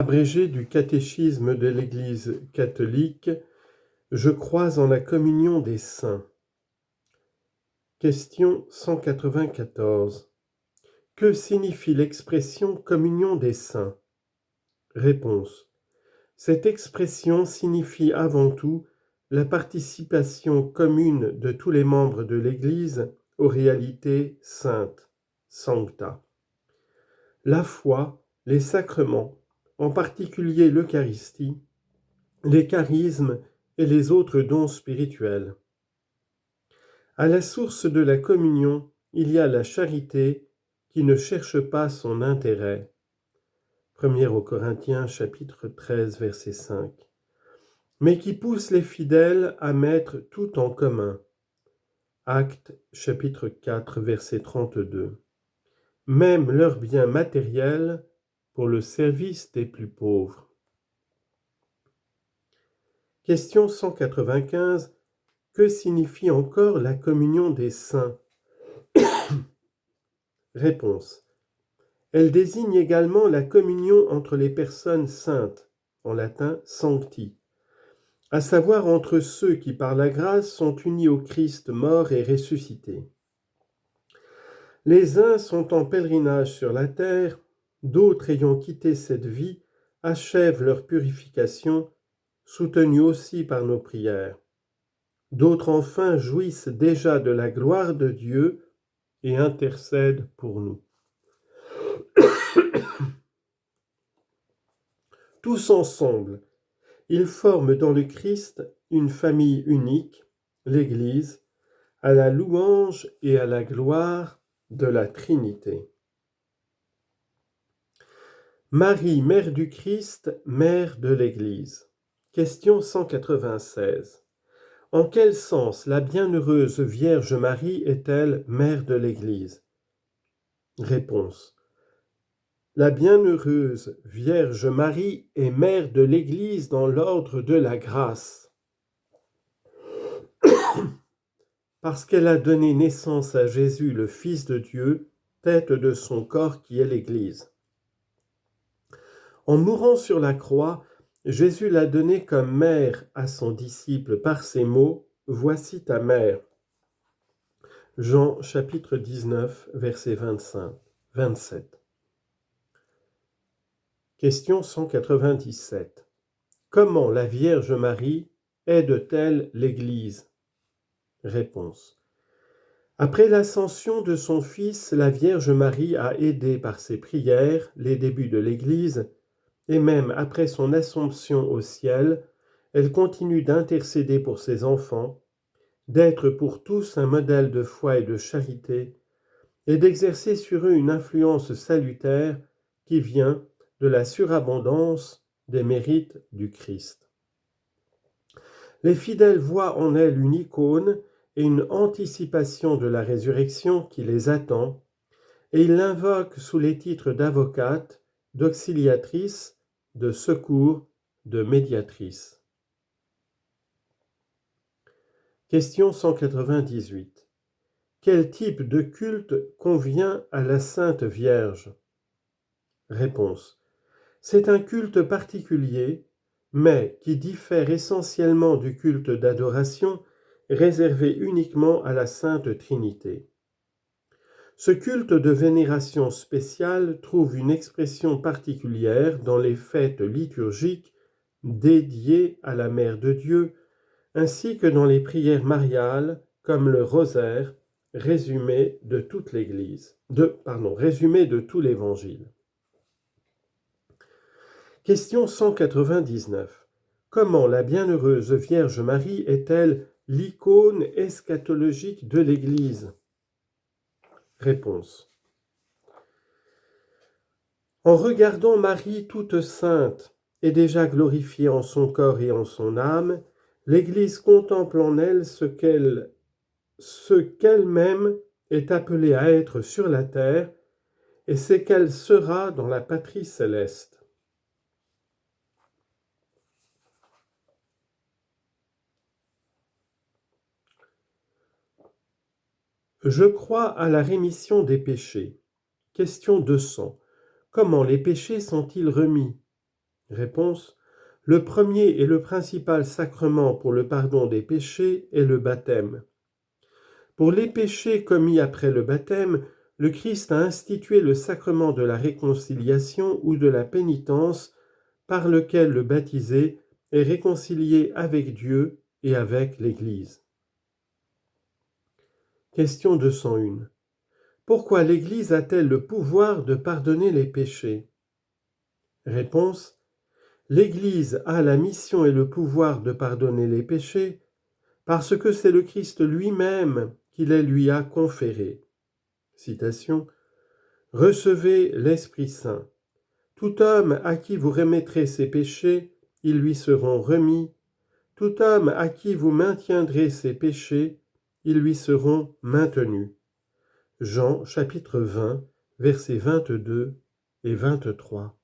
Abrégé du catéchisme de l'Église catholique, je crois en la communion des saints. Question 194. Que signifie l'expression communion des saints? Réponse. Cette expression signifie avant tout la participation commune de tous les membres de l'Église aux réalités saintes, sancta. La foi, les sacrements, en particulier l'Eucharistie, les charismes et les autres dons spirituels. À la source de la communion, il y a la charité qui ne cherche pas son intérêt. 1 aux Corinthiens chapitre 13 verset 5. Mais qui pousse les fidèles à mettre tout en commun. Actes chapitre 4 verset 32. Même leurs biens matériels pour le service des plus pauvres. Question 195. Que signifie encore la communion des saints? Réponse. Elle désigne également la communion entre les personnes saintes, en latin sancti, à savoir entre ceux qui par la grâce sont unis au Christ mort et ressuscité. Les uns sont en pèlerinage sur la terre, d'autres ayant quitté cette vie achèvent leur purification, soutenus aussi par nos prières. D'autres enfin jouissent déjà de la gloire de Dieu et intercèdent pour nous. Tous ensemble, ils forment dans le Christ une famille unique, l'Église, à la louange et à la gloire de la Trinité. Marie, mère du Christ, mère de l'Église. Question 196. En quel sens la bienheureuse Vierge Marie est-elle mère de l'Église? Réponse. La bienheureuse Vierge Marie est mère de l'Église dans l'ordre de la grâce, parce qu'elle a donné naissance à Jésus, le Fils de Dieu, tête de son corps qui est l'Église. En mourant sur la croix, Jésus l'a donnée comme mère à son disciple par ces mots « Voici ta mère ». Jean chapitre 19, verset 27. Question 197. Comment la Vierge Marie aide-t-elle l'Église? Réponse. Après l'ascension de son Fils, la Vierge Marie a aidé par ses prières les débuts de l'Église, et même après son assomption au ciel, elle continue d'intercéder pour ses enfants, d'être pour tous un modèle de foi et de charité, et d'exercer sur eux une influence salutaire qui vient de la surabondance des mérites du Christ. Les fidèles voient en elle une icône et une anticipation de la résurrection qui les attend, et ils l'invoquent sous les titres d'avocate, d'auxiliatrice, de secours, de médiatrice. Question 198. Quel type de culte convient à la Sainte Vierge? Réponse. C'est un culte particulier, mais qui diffère essentiellement du culte d'adoration réservé uniquement à la Sainte Trinité. Ce culte de vénération spéciale trouve une expression particulière dans les fêtes liturgiques dédiées à la Mère de Dieu, ainsi que dans les prières mariales comme le rosaire, résumé de toute l'Église, résumé de tout l'Évangile. Question 199. Comment la bienheureuse Vierge Marie est-elle l'icône eschatologique de l'Église? Réponse. En regardant Marie toute sainte et déjà glorifiée en son corps et en son âme, l'Église contemple en elle ce qu'elle-même est appelée à être sur la terre et ce qu'elle sera dans la patrie céleste. Je crois à la rémission des péchés. Question 200. Comment les péchés sont-ils remis? Réponse. Le premier et le principal sacrement pour le pardon des péchés est le baptême. Pour les péchés commis après le baptême, le Christ a institué le sacrement de la réconciliation ou de la pénitence par lequel le baptisé est réconcilié avec Dieu et avec l'Église. Question 201. Pourquoi l'Église a-t-elle le pouvoir de pardonner les péchés? Réponse. L'Église a la mission et le pouvoir de pardonner les péchés parce que c'est le Christ lui-même qui les lui a conférés. Citation. Recevez l'Esprit Saint. Tout homme à qui vous remettrez ses péchés, ils lui seront remis. Tout homme à qui vous maintiendrez ses péchés, ils lui seront maintenus. Jean chapitre 20, versets 22 et 23.